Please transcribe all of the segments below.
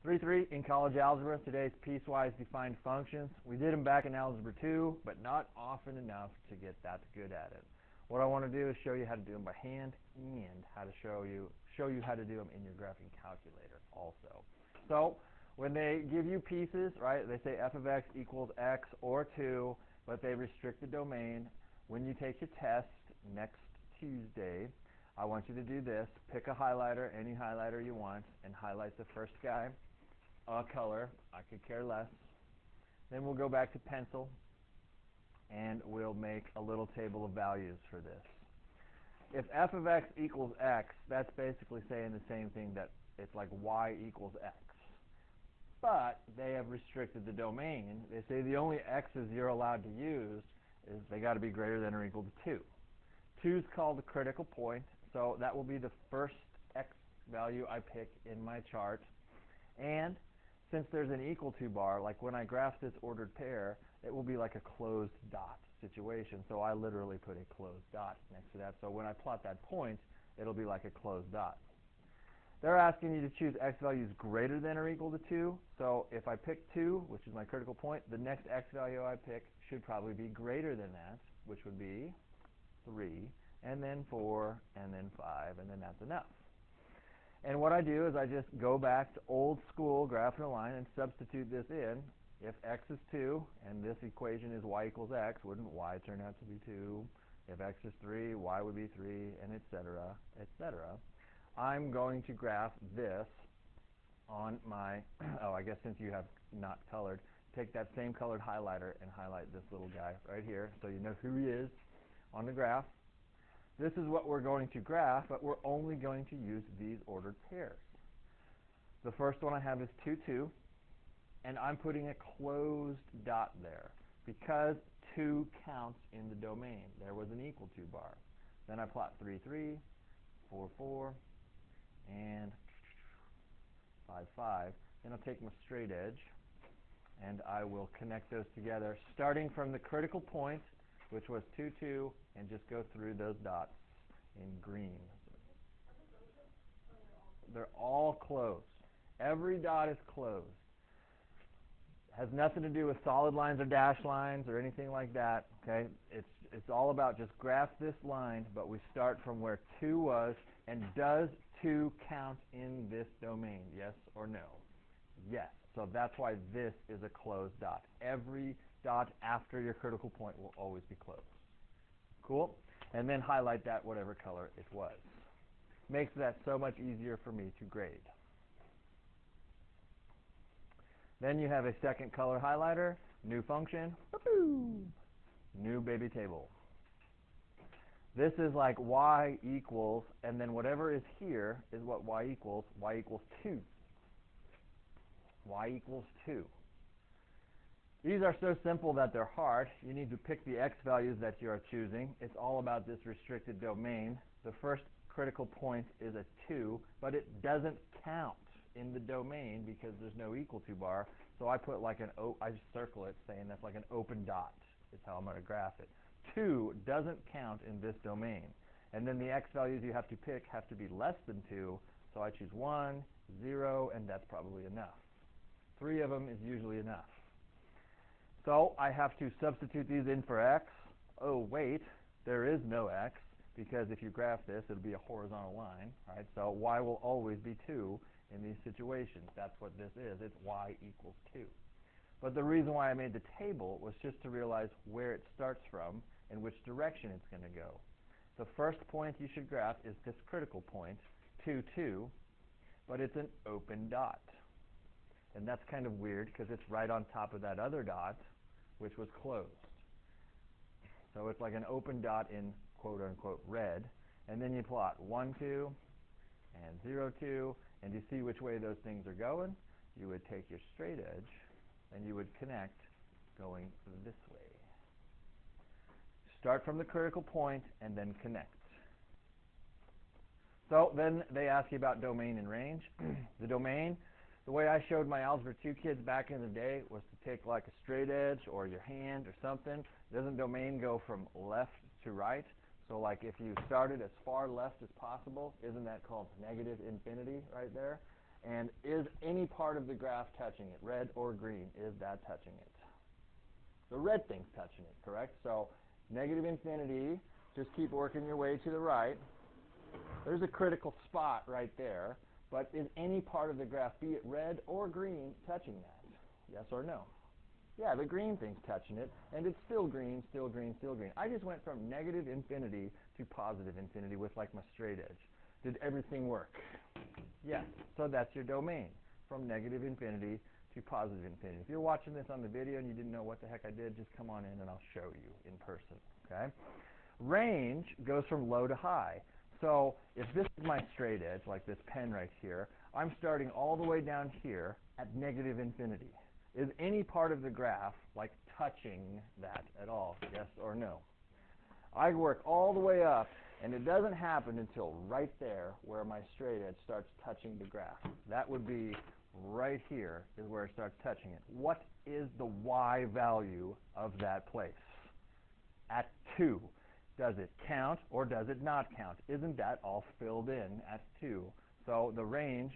3-3 in college algebra. Today's piecewise defined functions. We did them back in algebra 2, but not often enough to get that good at it. What I want to do is show you how to do them by hand and how to show you how to do them in your graphing calculator also. So when they give you pieces, right, they say f of x equals x or 2, but they restrict the domain. When you take your test next Tuesday, I want you to do this. Pick a highlighter, any highlighter you want, and highlight the first guy. A color, I could care less. Then we'll go back to pencil, and we'll make a little table of values for this. If f of x equals x, that's basically saying the same thing, that it's like y equals x. But they have restricted the domain. They say the only x's you're allowed to use is they got to be greater than or equal to 2. 2 is called the critical point, so that will be the first x value I pick in my chart. And since there's an equal to bar, like when I graph this ordered pair, it will be like a closed dot situation. So I literally put a closed dot next to that. So when I plot that point, it'll be like a closed dot. They're asking you to choose x values greater than or equal to 2. So if I pick 2, which is my critical point, the next x value I pick should probably be greater than that, which would be 3, and then 4, and then 5, and then that's enough. And what I do is I just go back to old school graphing a line and substitute this in. If x is 2, and this equation is y equals x, wouldn't y turn out to be 2? If x is 3, y would be 3, and etc., etc. I'm going to graph this on my, oh, I guess since you have not colored, take that same colored highlighter and highlight this little guy right here so you know who he is on the graph. This is what we're going to graph, but we're only going to use these ordered pairs. The first one I have is 2, 2, and I'm putting a closed dot there because 2 counts in the domain. There was an equal to bar. Then I plot 3, 3, 4, 4, and 5, 5. Then I'll take my straight edge, and I will connect those together, starting from the critical point, which was 2, 2, and just go through those dots in green. They're all closed. Every dot is closed. Has nothing to do with solid lines or dashed lines or anything like that. Okay, it's all about just graph this line, but we start from where 2 was, and does 2 count in this domain? Yes or no? Yes. So that's why this is a closed dot. Every dot after your critical point will always be closed. Cool? And then highlight that whatever color it was. Makes that so much easier for me to grade. Then you have a second color highlighter, new function, new baby table. This is like y equals, and then whatever is here is what y equals 2. Y equals 2. These are so simple that they're hard. You need to pick the x values that you are choosing. It's all about this restricted domain. The first critical point is a 2, but it doesn't count in the domain because there's no equal to bar. So I put like I just circle it saying that's like an open dot. Is how I'm going to graph it. 2 doesn't count in this domain. And then the x values you have to pick have to be less than 2. So I choose 1, 0, and that's probably enough. 3 of them is usually enough. So I have to substitute these in for x. Oh, wait, there is no x, because if you graph this, it'll be a horizontal line, right? So y will always be 2 in these situations. That's what this is. It's y equals 2. But the reason why I made the table was just to realize where it starts from and which direction it's going to go. The first point you should graph is this critical point, 2, 2, but it's an open dot. And that's kind of weird because it's right on top of that other dot, which was closed. So it's like an open dot in quote-unquote red. And then you plot 1, 2, and 0, 2, and you see which way those things are going. You would take your straight edge, and you would connect going this way. Start from the critical point, and then connect. So then they ask you about domain and range. The domain, the way I showed my Algebra 2 kids back in the day was to take like a straight edge or your hand or something. Doesn't domain go from left to right? So like if you started as far left as possible, isn't that called negative infinity right there? And is any part of the graph touching it, red or green? Is that touching it? The red thing's touching it, correct? So negative infinity, just keep working your way to the right. There's a critical spot right there, but is any part of the graph, be it red or green, touching that? Yes or no? Yeah, the green thing's touching it, and it's still green, still green, still green. I just went from negative infinity to positive infinity with like my straight edge. Did everything work? Yes. So that's your domain, from negative infinity to positive infinity. If you're watching this on the video and you didn't know what the heck I did, just come on in and I'll show you in person, okay? Range goes from low to high. So if this is my straight edge, like this pen right here, I'm starting all the way down here at negative infinity. Is any part of the graph like touching that at all? Yes or no? I work all the way up, and it doesn't happen until right there where my straight edge starts touching the graph. That would be right here is where it starts touching it. What is the y value of that place? At 2. Does it count or does it not count? Isn't that all filled in at 2? So the range,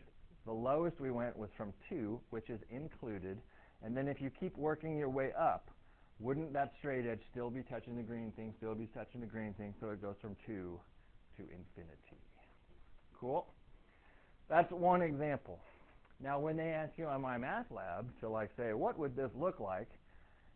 the lowest we went was from 2, which is included. And then if you keep working your way up, wouldn't that straight edge still be touching the green thing, still be touching the green thing, so it goes from 2 to infinity. Cool? That's one example. Now when they ask you on MyMathLab to like say, what would this look like?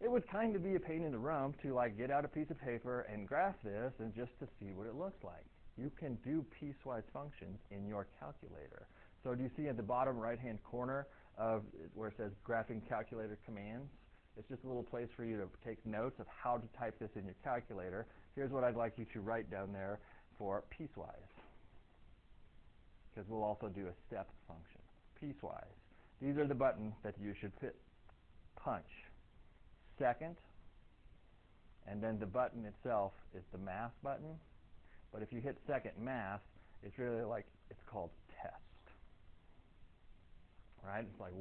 It would kind of be a pain in the rump to like get out a piece of paper and graph this and just to see what it looks like. You can do piecewise functions in your calculator. So do you see at the bottom right-hand corner of where it says graphing calculator commands? It's just a little place for you to take notes of how to type this in your calculator. Here's what I'd like you to write down there for piecewise, because we'll also do a step function. Piecewise. These are the buttons that you should punch. Second, and then the button itself is the math button. But if you hit second math, it's really like, it's called test. Right? It's like,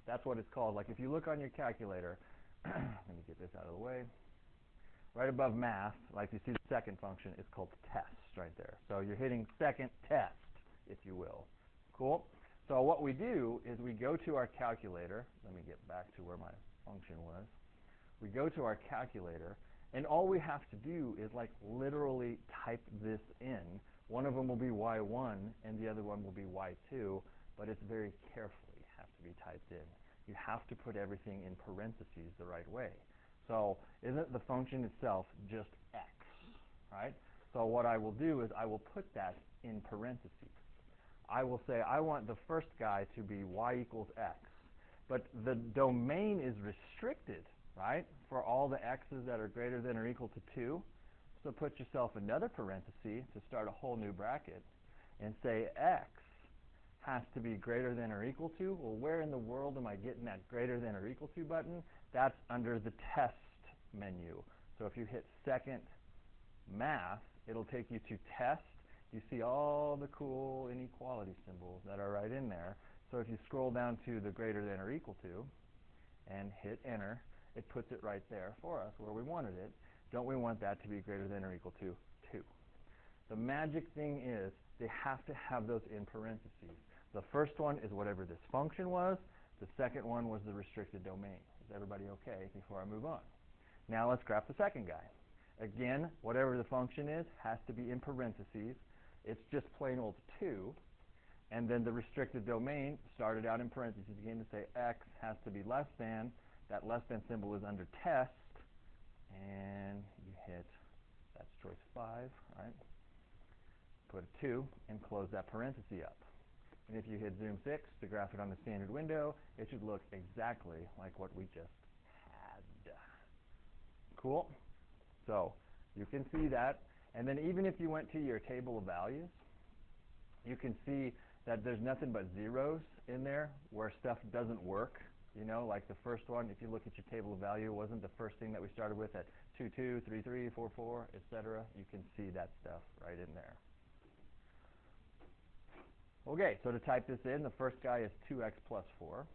that's what it's called. Like if you look on your calculator, let me get this out of the way. Right above math, like you see the second function, is called test right there. So you're hitting second test, if you will. Cool? So what we do is we go to our calculator. Let me get back to where my function was. We go to our calculator, and all we have to do is like literally type this in. One of them will be y1, and the other one will be y2, but it's very carefully have to be typed in. You have to put everything in parentheses the right way. So isn't the function itself just x, right? So what I will do is I will put that in parentheses. I will say I want the first guy to be y equals x, but the domain is restricted, right, for all the x's that are greater than or equal to 2. So put yourself another parenthesis to start a whole new bracket and say x has to be greater than or equal to. Well, where in the world am I getting that greater than or equal to button? That's under the test menu. So if you hit second math, it'll take you to test. You see all the cool inequality symbols that are right in there. So if you scroll down to the greater than or equal to and hit enter, it puts it right there for us where we wanted it. Don't we want that to be greater than or equal to 2? The magic thing is they have to have those in parentheses. The first one is whatever this function was. The second one was the restricted domain. Is everybody okay before I move on? Now let's graph the second guy. Again, whatever the function is has to be in parentheses. It's just plain old 2. And then the restricted domain started out in parentheses again to say x has to be less than. That less than symbol is under test. And you hit, that's choice 5, right? Put a 2 and close that parenthesis up. And if you hit zoom 6 to graph it on the standard window, it should look exactly like what we just had. Cool? So you can see that. And then even if you went to your table of values, you can see that there's nothing but zeros in there where stuff doesn't work. You know, like the first one, if you look at your table of value, wasn't the first thing that we started with at 2, 2, 3, 3, 4, 4, etc. You can see that stuff right in there. Okay, so to type this in, the first guy is 2x plus 4.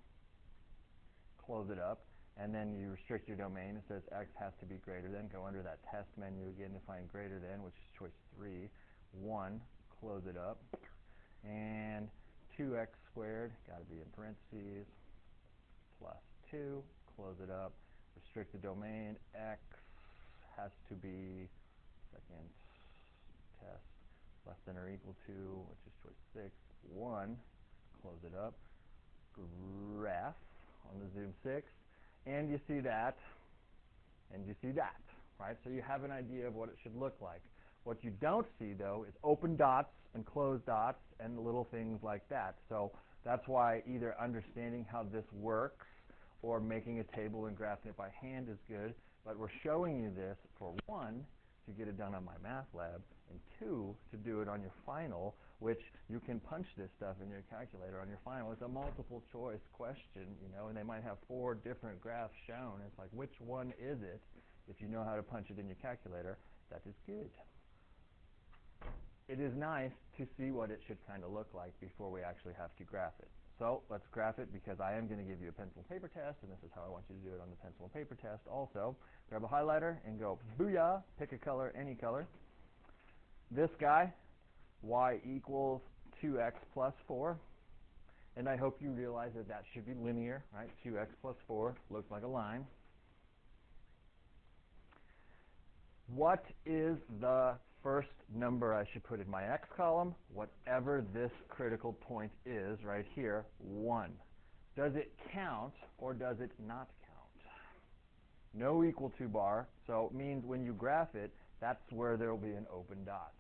Close it up, and then you restrict your domain. It says x has to be greater than. Go under that test menu again to find greater than, which is choice 3. 1, close it up. And 2x squared, got to be in parentheses, plus 2, close it up, restrict the domain, x has to be second test less than or equal to, which is choice 6, 1, close it up, graph on the Zoom 6, and you see that, and you see that, right? So you have an idea of what it should look like. What you don't see, though, is open dots and closed dots and little things like that. So that's why either understanding how this works or making a table and graphing it by hand is good. But we're showing you this for 1, to get it done on my math lab, and 2, to do it on your final, which you can punch this stuff in your calculator on your final. It's a multiple choice question, you know, and they might have 4 different graphs shown. It's like, which one is it? If you know how to punch it in your calculator, that is good. It is nice to see what it should kind of look like before we actually have to graph it. So let's graph it, because I am going to give you a pencil and paper test, and this is how I want you to do it on the pencil and paper test also. Grab a highlighter and go booyah, pick a color, any color. This guy, y equals 2x plus 4, and I hope you realize that that should be linear, right? 2x plus 4 looks like a line. What is the first number I should put in my x column? Whatever this critical point is right here, 1. Does it count or does it not count? No equal to bar, so it means when you graph it, that's where there will be an open dot.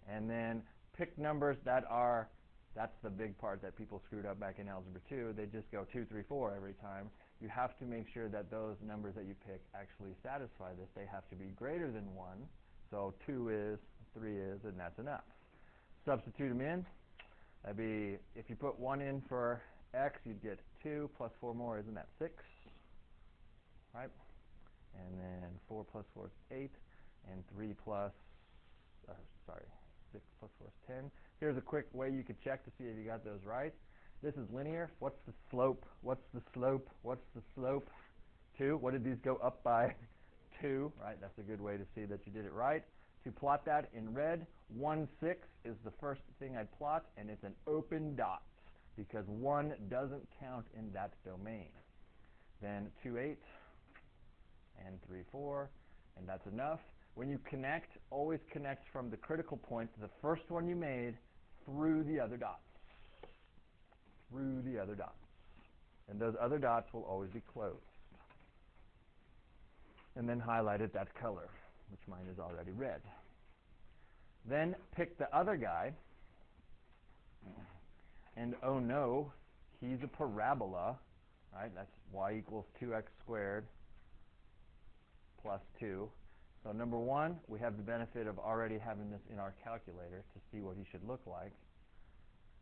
And then pick numbers that are, that's the big part that people screwed up back in Algebra 2. They just go 2, 3, 4 every time. You have to make sure that those numbers that you pick actually satisfy this. They have to be greater than 1. So 2 is, 3 is, and that's enough. Substitute them in. That'd be, if you put 1 in for x, you'd get 2 plus 4 more, isn't that 6? Right? And then 4 plus 4 is 8, and 3 plus, 6 plus 4 is 10. Here's a quick way you could check to see if you got those right. This is linear. What's the slope? What's the slope? What's the slope? 2. What did these go up by? 2, right? That's a good way to see that you did it right. To plot that in red, 1, 6 is the first thing I plot, and it's an open dot because 1 doesn't count in that domain. Then 2, 8, and 3, 4, and that's enough. When you connect, always connect from the critical point, the first one you made, through the other dots. Through the other dots. And those other dots will always be closed. And then highlight it that color, which mine is already red. Then pick the other guy, and oh no, he's a parabola, right? That's y equals 2x squared plus 2. So number 1, we have the benefit of already having this in our calculator to see what he should look like.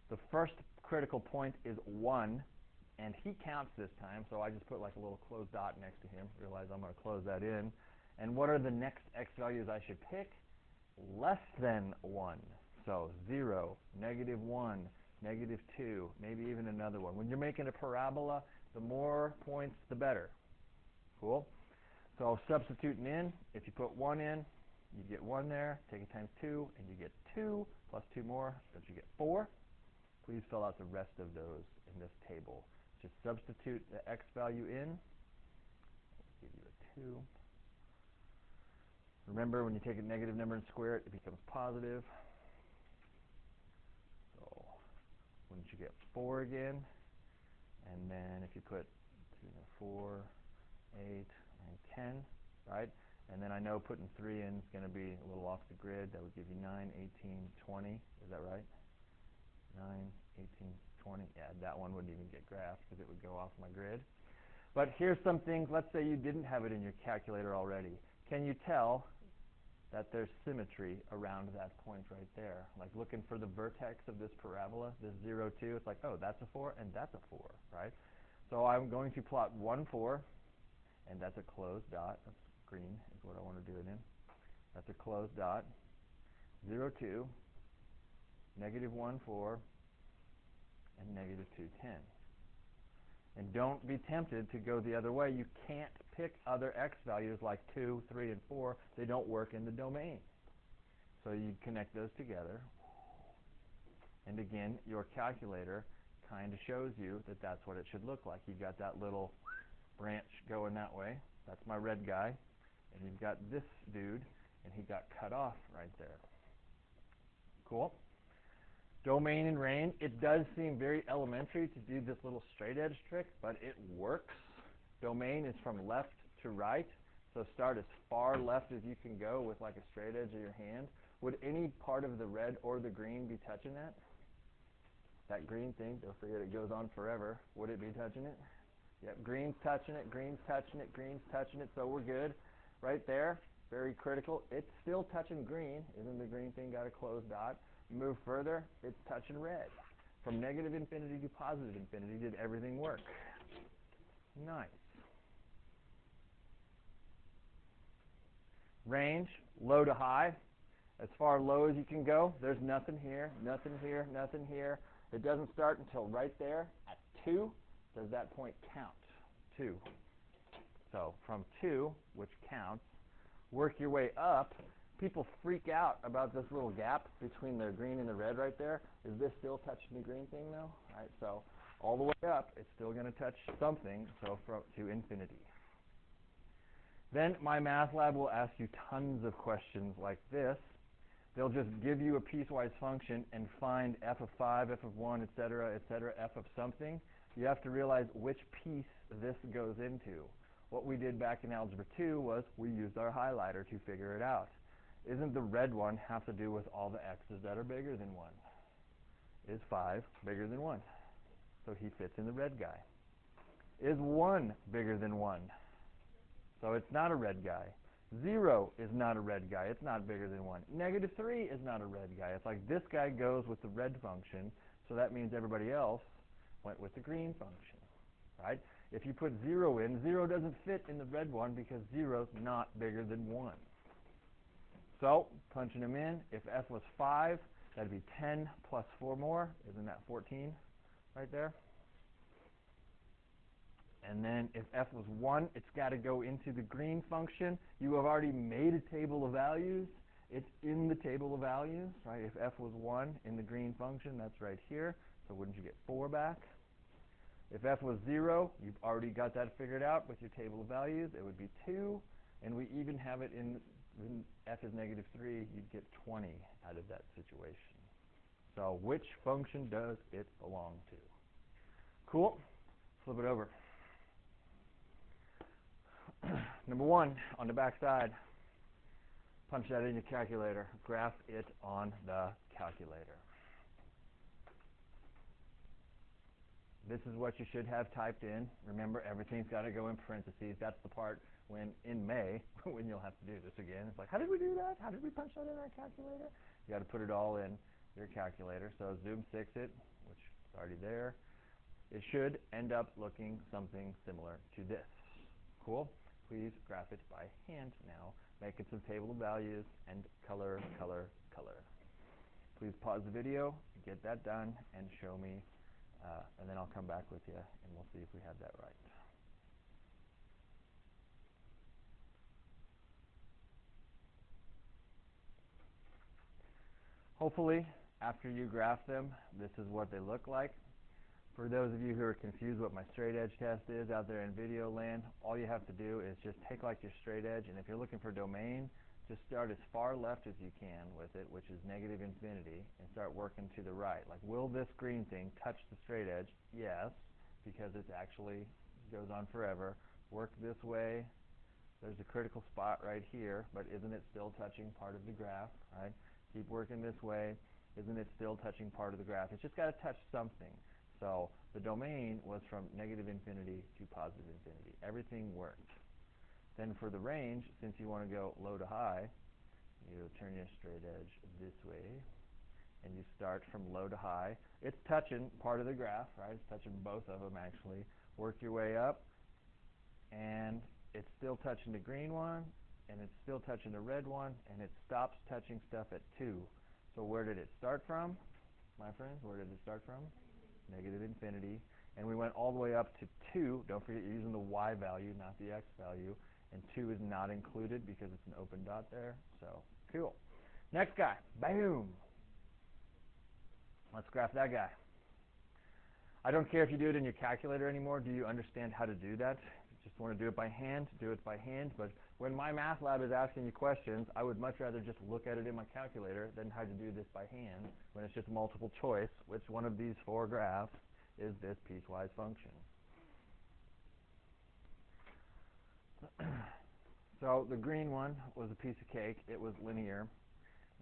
The first critical point is 1, and he counts this time, so I just put like a little closed dot next to him. Realize I'm going to close that in. And what are the next x values I should pick? Less than 1. So 0, -1, -2, maybe even another one. When you're making a parabola, the more points, the better. Cool? So substituting in, if you put 1 in, you get 1 there. Take it times 2, and you get 2, plus 2 more, don't you get 4? Please fill out the rest of those in this table. Just substitute the x value in. I'll give you a 2. Remember, when you take a negative number and square it, it becomes positive. So wouldn't you get 4 again? And then if you put 4, 8, and 10, right? And then I know putting 3 in is going to be a little off the grid. That would give you 9, 18, 20. Is that right? 9, 18, 20. Yeah, that one wouldn't even get graphed because it would go off my grid. But here's some things. Let's say you didn't have it in your calculator already. Can you tell that there's symmetry around that point right there? Like looking for the vertex of this parabola, this 0, 2. It's like, oh, that's a 4 and that's a 4, right? So I'm going to plot 1, 4, and that's a closed dot. That's green is what I want to do it in. That's a closed dot. 0, 2, -1, 4, and -2, 10. And don't be tempted to go the other way. You can't pick other x values like 2, 3, and 4. They don't work in the domain. So you connect those together. And again, your calculator kind of shows you that that's what it should look like. You've got that little branch going that way. That's my red guy. And you've got this dude, and he got cut off right there. Cool. Domain and range. It does seem very elementary to do this little straight edge trick, but it works. Domain is from left to right. So start as far left as you can go with like a straight edge of your hand. Would any part of the red or the green be touching that? That green thing, don't forget it goes on forever. Would it be touching it? Yep, green's touching it, green's touching it, green's touching it, so we're good. Right there, very critical. It's still touching green. Isn't the green thing got a closed dot? Move further, it's touching red. From negative infinity to positive infinity, did everything work? Nice. Range, low to high. As far low as you can go. There's nothing here, nothing here, nothing here. It doesn't start until right there at 2. Does that point count? 2. So from 2, which counts, work your way up. People freak out about this little gap between the green and the red right there. Is this still touching the green thing though? All right, so all the way up, it's still going to touch something, so to infinity. Then my math lab will ask you tons of questions like this. They'll just give you a piecewise function and find f of 5, f of 1, etc., f of something. You have to realize which piece this goes into. What we did back in Algebra 2 was we used our highlighter to figure it out. Isn't the red one have to do with all the x's that are bigger than 1? Is 5 bigger than 1? So he fits in the red guy. Is 1 bigger than 1? So it's not a red guy. 0 is not a red guy. It's not bigger than 1. Negative 3 is not a red guy. It's like this guy goes with the red function, so that means everybody else went with the green function, right? If you put 0 in, 0 doesn't fit in the red one because 0 is not bigger than 1. So, punching them in, if f was 5, that'd be 10 plus 4 more. Isn't that 14 right there? And then if f was 1, it's got to go into the green function. You have already made a table of values. It's in the table of values, right? If f was 1 in the green function, that's right here. So wouldn't you get 4 back? If f was 0, you've already got that figured out with your table of values. It would be 2. And we even have it in when f is negative 3, you'd get 20 out of that situation. So which function does it belong to? Cool. Flip it over. Number 1, on the back side, punch that in your calculator. Graph it on the calculator. This is what you should have typed in. Remember, everything's got to go in parentheses. That's the part when, in May, when you'll have to do this again. It's like, how did we do that? How did we punch that in our calculator? You got to put it all in your calculator. So zoom 6 it, which is already there. It should end up looking something similar to this. Cool? Please graph it by hand now. Make it some table of values and color, color, color. Please pause the video, get that done, and show me, and then I'll come back with you, and we'll see if we have that right. Hopefully, after you graph them, this is what they look like. For those of you who are confused what my straight edge test is out there in video land, all you have to do is just take like your straight edge, and if you're looking for domain, just start as far left as you can with it, which is negative infinity, and start working to the right. Like, will this green thing touch the straight edge? Yes, because it actually goes on forever. Work this way. There's a critical spot right here, but isn't it still touching part of the graph, right? Keep working this way. Isn't it still touching part of the graph? It's just got to touch something. So the domain was from negative infinity to positive infinity. Everything worked. Then for the range, since you want to go low to high, you turn your straight edge this way, and you start from low to high. It's touching part of the graph, right? It's touching both of them, actually. Work your way up, and it's still touching the green one, and it's still touching the red one, and it stops touching stuff at 2. So where did it start from, my friends? Where did it start from? Negative infinity. And we went all the way up to 2. Don't forget, you're using the y value, not the x value. And 2 is not included because it's an open dot there. So, cool. Next guy. Boom. Let's graph that guy. I don't care if you do it in your calculator anymore. Do you understand how to do that? If you just want to do it by hand, do it by hand. But when my math lab is asking you questions, I would much rather just look at it in my calculator than try to do this by hand when it's just multiple choice. Which one of these 4 graphs is this piecewise function? So the green one was a piece of cake. It was linear.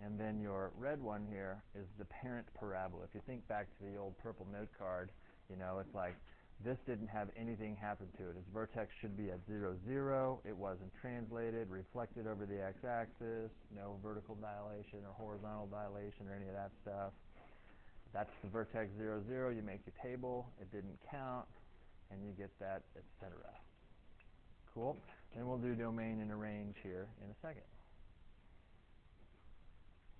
And then your red one here is the parent parabola. If you think back to the old purple note card, you know, it's like this didn't have anything happen to it. Its vertex should be at 0, 0. It wasn't translated, reflected over the x-axis, no vertical dilation or horizontal dilation or any of that stuff. That's the vertex 0, 0. You make your table. It didn't count, and you get that, etc. Cool. Then we'll do domain and arrange here in a second.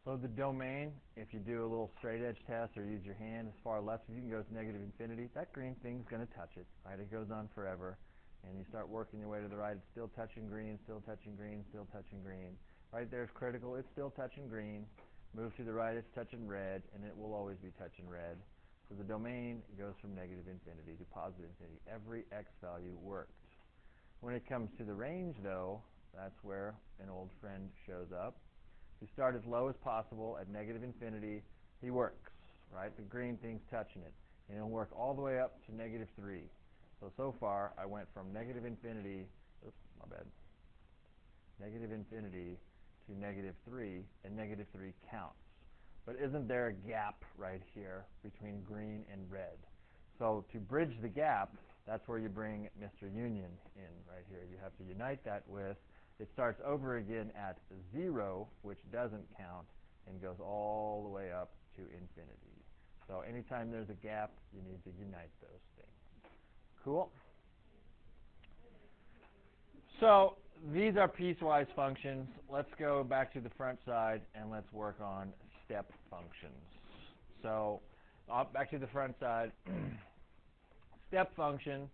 So the domain, if you do a little straight edge test or use your hand as far left, if you can go to negative infinity, that green thing's going to touch it, right? It goes on forever. And you start working your way to the right, it's still touching green, still touching green, still touching green. Right there is critical, it's still touching green. Move to the right, it's touching red, and it will always be touching red. So the domain goes from negative infinity to positive infinity. Every x value worked. When it comes to the range, though, that's where an old friend shows up. You start as low as possible at negative infinity. He works, right? The green thing's touching it. And it'll work all the way up to negative 3. So far, I went from negative infinity, oops, my bad, negative infinity to negative 3, and negative 3 counts. But isn't there a gap right here between green and red? So to bridge the gap, that's where you bring Mr. Union in right here. You have to unite that with, it starts over again at 0, which doesn't count, and goes all the way up to infinity. So anytime there's a gap, you need to unite those things. Cool? So these are piecewise functions. Let's go back to the front side and let's work on step functions. So back to the front side. Step function.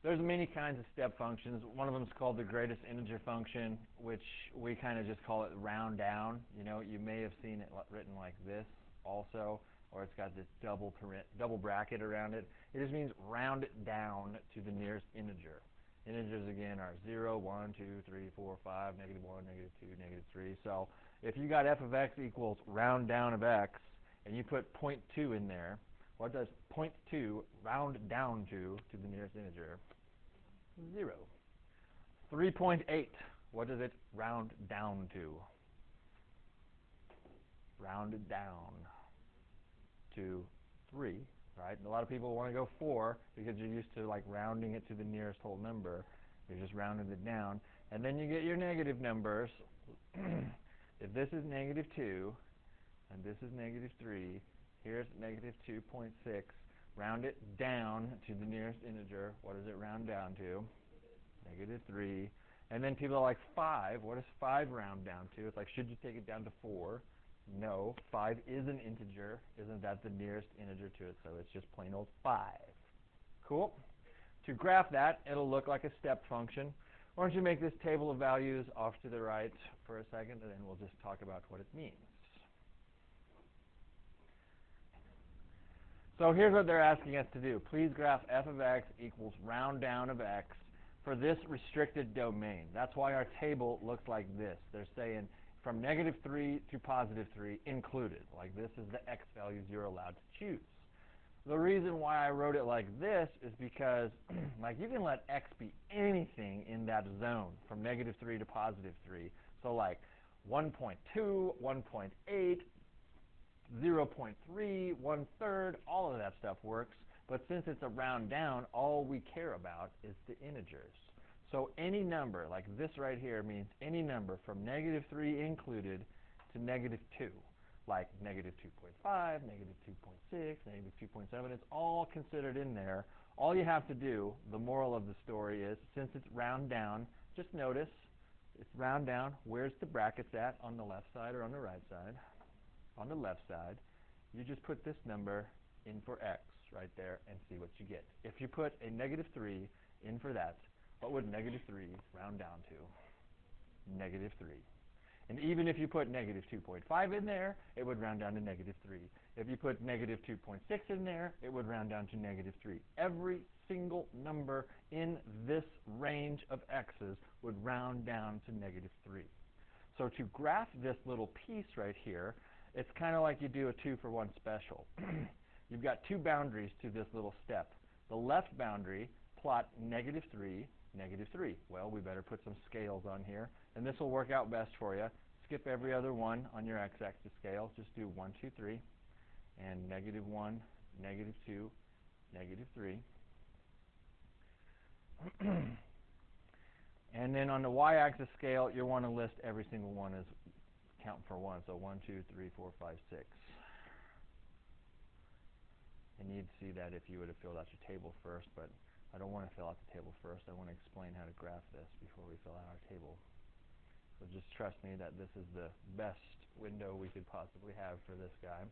There's many kinds of step functions. One of them is called the greatest integer function, which we kind of just call it round down. You know, you may have seen it written like this also, or it's got this double bracket around it. It just means round it down to the nearest integer. Integers, again, are 0, 1, 2, 3, 4, 5, negative 1, negative 2, negative 3. So if you got f of x equals round down of x, and you put 0.2 in there, what does 0.2 round down to the nearest integer? 0. 3.8, what does it round down to? Rounded down to 3, right? And a lot of people want to go 4 because you're used to like rounding it to the nearest whole number. You're just rounding it down. And then you get your negative numbers. If this is negative 2 and this is negative 3, here's negative 2.6. Round it down to the nearest integer. What does it round down to? Negative 3. And then people are like, 5. What does 5 round down to? It's like, should you take it down to 4? No. 5 is an integer. Isn't that the nearest integer to it? So it's just plain old 5. Cool? To graph that, it'll look like a step function. Why don't you make this table of values off to the right for a second, and then we'll just talk about what it means. So here's what they're asking us to do. Please graph f of x equals round down of x for this restricted domain. That's why our table looks like this. They're saying from negative 3 to positive 3 included. Like this is the x values you're allowed to choose. The reason why I wrote it like this is because like you can let x be anything in that zone from negative 3 to positive 3. So like 1.2, 1.8, 0.3, 1/3, all of that stuff works. But since it's a round down, all we care about is the integers. So any number, like this right here, means any number from negative 3 included to negative 2. Like negative 2.5, negative 2.6, negative 2.7. It's all considered in there. All you have to do, the moral of the story is, since it's round down, just notice it's round down. Where's the brackets at? On the left side or on the right side? On the left side. You just put this number in for x right there and see what you get. If you put a negative 3 in for that, what would negative 3 round down to? Negative 3. And even if you put negative 2.5 in there, it would round down to negative 3. If you put negative 2.6 in there, it would round down to negative 3. Every single number in this range of x's would round down to negative 3. So to graph this little piece right here, it's kind of like you do a 2-for-1 special. You've got two boundaries to this little step. The left boundary, plot negative 3, negative 3. Well, we better put some scales on here, and this will work out best for you. Skip every other one on your x-axis scale. Just do 1, 2, 3, and negative 1, negative 2, negative 3. And then on the y-axis scale, you want to list every single one as count for 1. So 1, 2, 3, 4, 5, 6. And you'd see that if you would have filled out your table first, but I don't want to fill out the table first. I want to explain how to graph this before we fill out our table. So just trust me that this is the best window we could possibly have for this guy.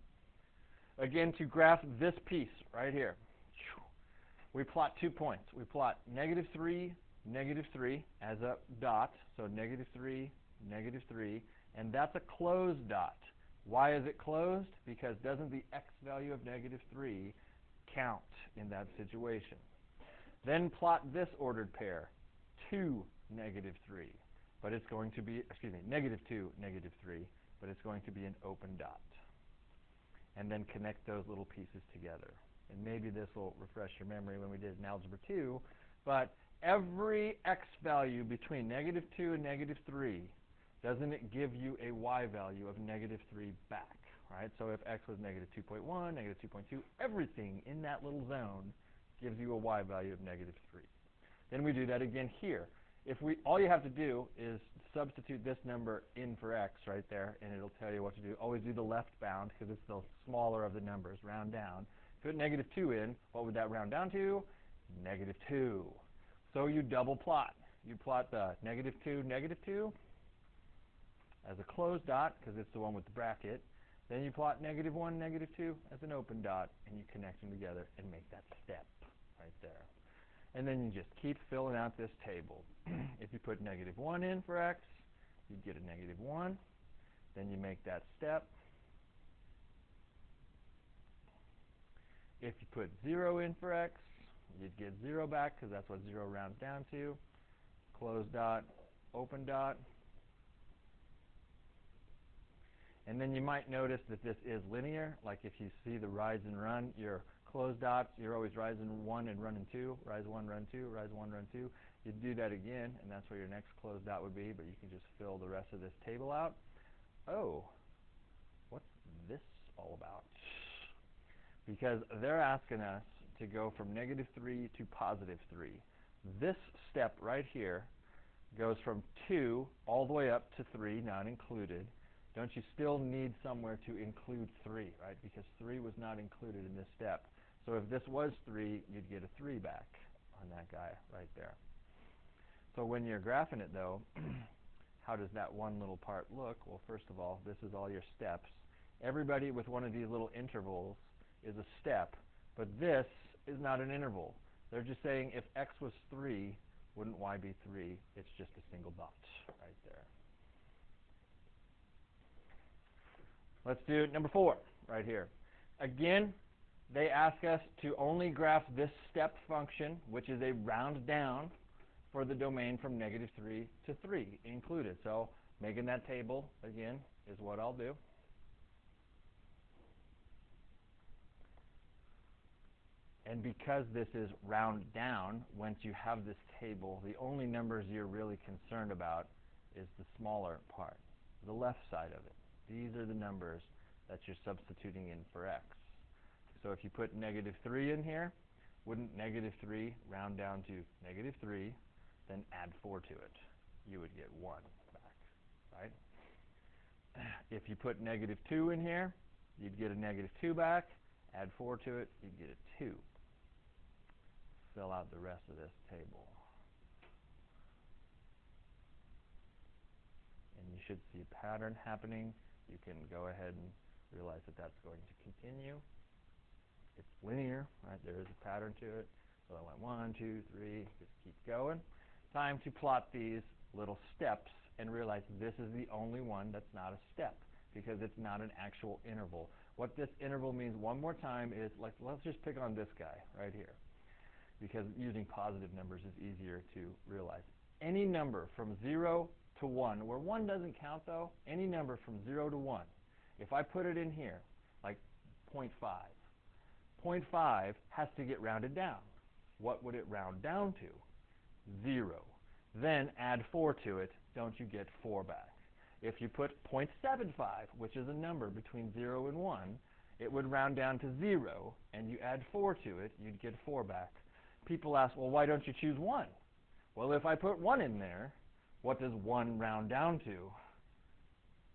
Again, to graph this piece right here, we plot 2 points. We plot negative 3, negative 3 as a dot, so negative 3, negative 3, and that's a closed dot. Why is it closed? Because doesn't the x value of negative 3 count in that situation? Then plot this ordered pair, 2, negative 3, but it's going to be, negative 2, negative 3, but it's going to be an open dot. And then connect those little pieces together. And maybe this will refresh your memory when we did in Algebra 2, but every x value between negative 2 and negative 3, doesn't it give you a y value of negative 3 back, right? So if x was negative 2.1, negative 2.2, everything in that little zone gives you a y value of negative 3. Then we do that again here. All you have to do is substitute this number in for x right there, and it'll tell you what to do. Always do the left bound because it's the smaller of the numbers, round down. Put negative 2 in, what would that round down to? Negative 2. So you double plot. You plot the negative 2, negative 2 as a closed dot because it's the one with the bracket. Then you plot negative 1, negative 2 as an open dot, and you connect them together and make that step right there. And then you just keep filling out this table. If you put negative 1 in for x, you'd get a negative 1. Then you make that step. If you put 0 in for x, you'd get 0 back because that's what 0 rounds down to. Closed dot, open dot. And then you might notice that this is linear. Like if you see the rise and run, your closed dots, you're always rising 1 and running 2. Rise 1, run 2, rise 1, run 2. You'd do that again, and that's where your next closed dot would be, but you can just fill the rest of this table out. Oh, what's this all about? Because they're asking us to go from negative 3 to positive 3. This step right here goes from 2 all the way up to 3, not included. Don't you still need somewhere to include 3, right? Because 3 was not included in this step. So if this was 3, you'd get a 3 back on that guy right there. So when you're graphing it, though, how does that one little part look? Well, first of all, this is all your steps. Everybody with one of these little intervals is a step, but this is not an interval. They're just saying if x was 3, wouldn't y be 3? It's just a single dot right there. Let's do number 4 right here. Again, they ask us to only graph this step function, which is a round down for the domain from negative 3 to 3 included. So making that table, again, is what I'll do. And because this is round down, once you have this table, the only numbers you're really concerned about is the smaller part, the left side of it. These are the numbers that you're substituting in for x. So if you put negative 3 in here, wouldn't negative 3 round down to negative 3, then add 4 to it? You would get 1 back, right? If you put negative 2 in here, you'd get a negative 2 back. Add 4 to it, you'd get a 2. Fill out the rest of this table. And you should see a pattern happening. You can go ahead and realize that that's going to continue. It's linear, right? There is a pattern to it. So I went 1, 2, 3, just keep going. Time to plot these little steps and realize this is the only one that's not a step because it's not an actual interval. What this interval means one more time is, like, let's just pick on this guy right here, because using positive numbers is easier to realize. Any number from 0 to 1, where 1 doesn't count though, any number from 0 to 1, if I put it in here, like 0.5, 0.5 has to get rounded down. What would it round down to? 0. Then add 4 to it, don't you get 4 back? If you put 0.75, which is a number between 0 and 1, it would round down to 0, and you add 4 to it, you'd get 4 back. People ask, well, why don't you choose 1? Well, if I put 1 in there, what does 1 round down to?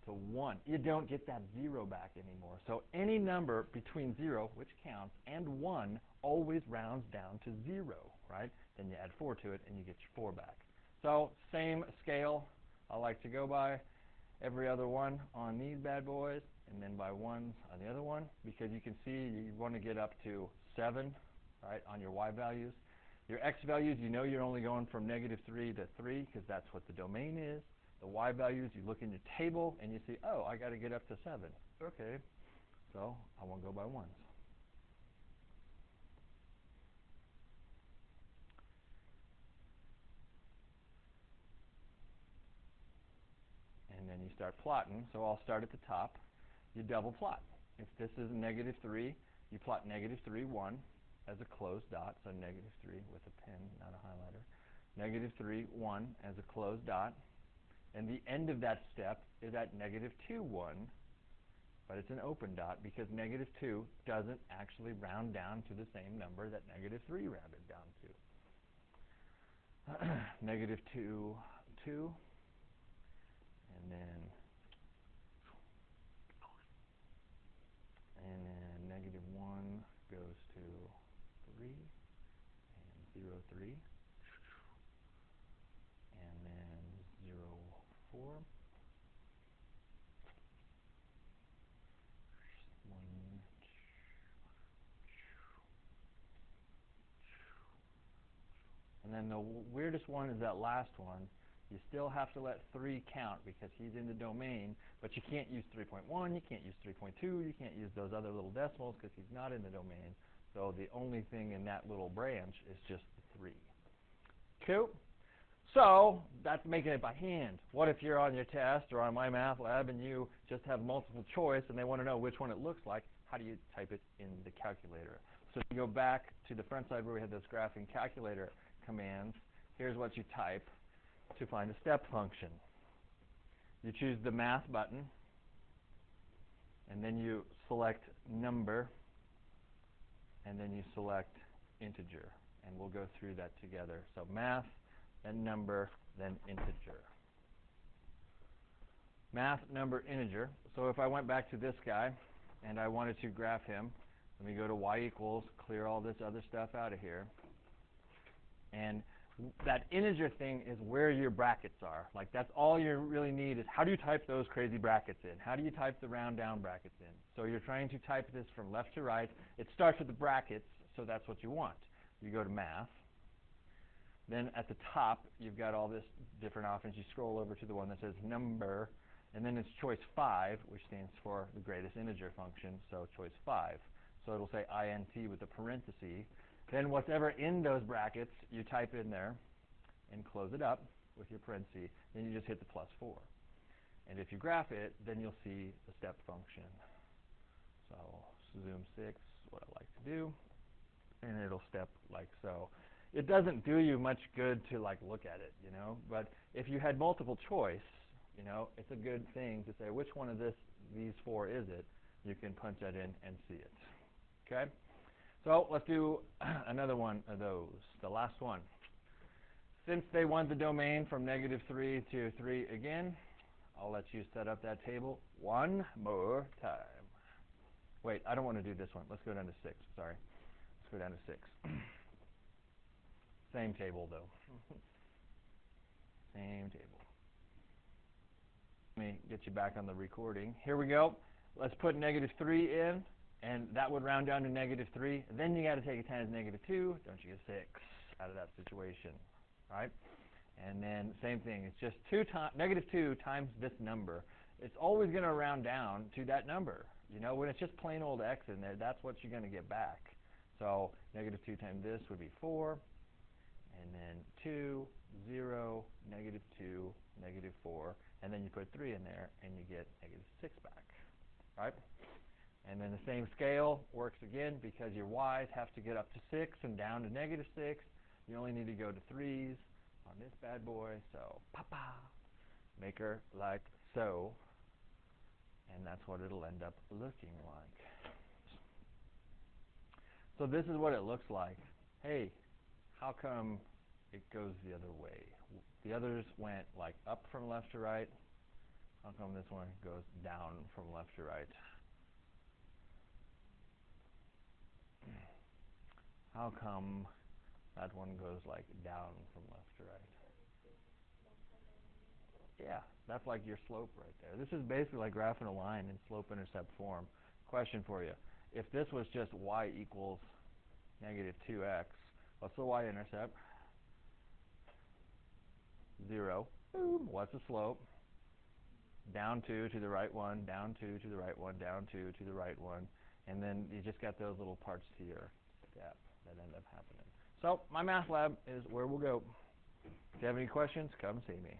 To 1. You don't get that 0 back anymore. So any number between 0, which counts, and 1 always rounds down to 0, right? Then you add 4 to it, and you get your 4 back. So same scale I like to go by. Every other one on these bad boys, and then by ones on the other one, because you can see you want to get up to 7, right, on your y values. Your x values, you know you're only going from -3 to 3 because that's what the domain is. The y values, you look in your table and you see, oh, I got to get up to 7. Okay, so I want to go by ones. And then you start plotting. So I'll start at the top. You double plot. If this is -3, you plot -3, 1 as a closed dot, so -3 with a pen, not a highlighter. -3, 1 as a closed dot. And the end of that step is at -2, 1, but it's an open dot because -2 doesn't actually round down to the same number that -3 rounded down to. -2, 2, and then -1 goes to 3, and 0, 3, and then 0, 4, 1, and then the weirdest one is that last one. You still have to let 3 count because he's in the domain, but you can't use 3.1, you can't use 3.2, you can't use those other little decimals because he's not in the domain. So the only thing in that little branch is just the 3. Cool? So that's making it by hand. What if you're on your test or on MyMathLab and you just have multiple choice and they want to know which one it looks like? How do you type it in the calculator? So if you go back to the front side where we had those graphing calculator commands, here's what you type to find a step function. You choose the math button, and then you select number, and then you select integer. And we'll go through that together. So math, then number, then integer. Math, number, integer. So if I went back to this guy, and I wanted to graph him, let me go to y equals, clear all this other stuff out of here. And that integer thing is where your brackets are. Like, that's all you really need is how do you type those crazy brackets in? How do you type the round down brackets in? So you're trying to type this from left to right. It starts with the brackets, so that's what you want. You go to math. Then at the top, you've got all this different options. You scroll over to the one that says number, and then it's choice 5, which stands for the greatest integer function, so choice 5. So it'll say int with a parenthesis. Then whatever in those brackets, you type in there and close it up with your parentheses. Then you just hit the +4. And if you graph it, then you'll see the step function. So zoom 6, what I like to do, and it'll step like so. It doesn't do you much good to like look at it, you know, but if you had multiple choice, you know, it's a good thing to say which one of these 4 is it. You can punch that in and see it. Okay? So let's do another one of those, the last one. Since they want the domain from -3 to 3 again, I'll let you set up that table one more time. Wait, I don't want to do this one. Let's go down to 6. Sorry. Let's go down to 6. Same table, though. Same table. Let me get you back on the recording. Here we go. Let's put -3 in. And that would round down to -3. Then you got to take a 10 as -2. Don't you get 6 out of that situation, right? And then same thing, it's just negative 2 times this number. It's always going to round down to that number. You know, when it's just plain old x in there, that's what you're going to get back. So negative 2 times this would be 4, and then 2, 0, negative 2, negative 4, and then you put 3 in there, and you get negative 6 back, right? And then the same scale works again because your y's have to get up to 6 and down to negative 6. You only need to go to 3's on this bad boy, so papa, make her like so, and that's what it'll end up looking like. So this is what it looks like. Hey, how come it goes the other way? The others went like up from left to right. How come this one goes down from left to right? How come that one goes like down from left to right? Yeah, that's like your slope right there. This is basically like graphing a line in slope-intercept form. Question for you. If this was just y equals negative 2x, what's the y-intercept? 0. Boom. What's the slope? Down 2 to the right 1, down 2 to the right 1, down 2 to the right 1. And then you just got those little parts to your step that end up happening. So my math lab is where we'll go. If you have any questions, come see me.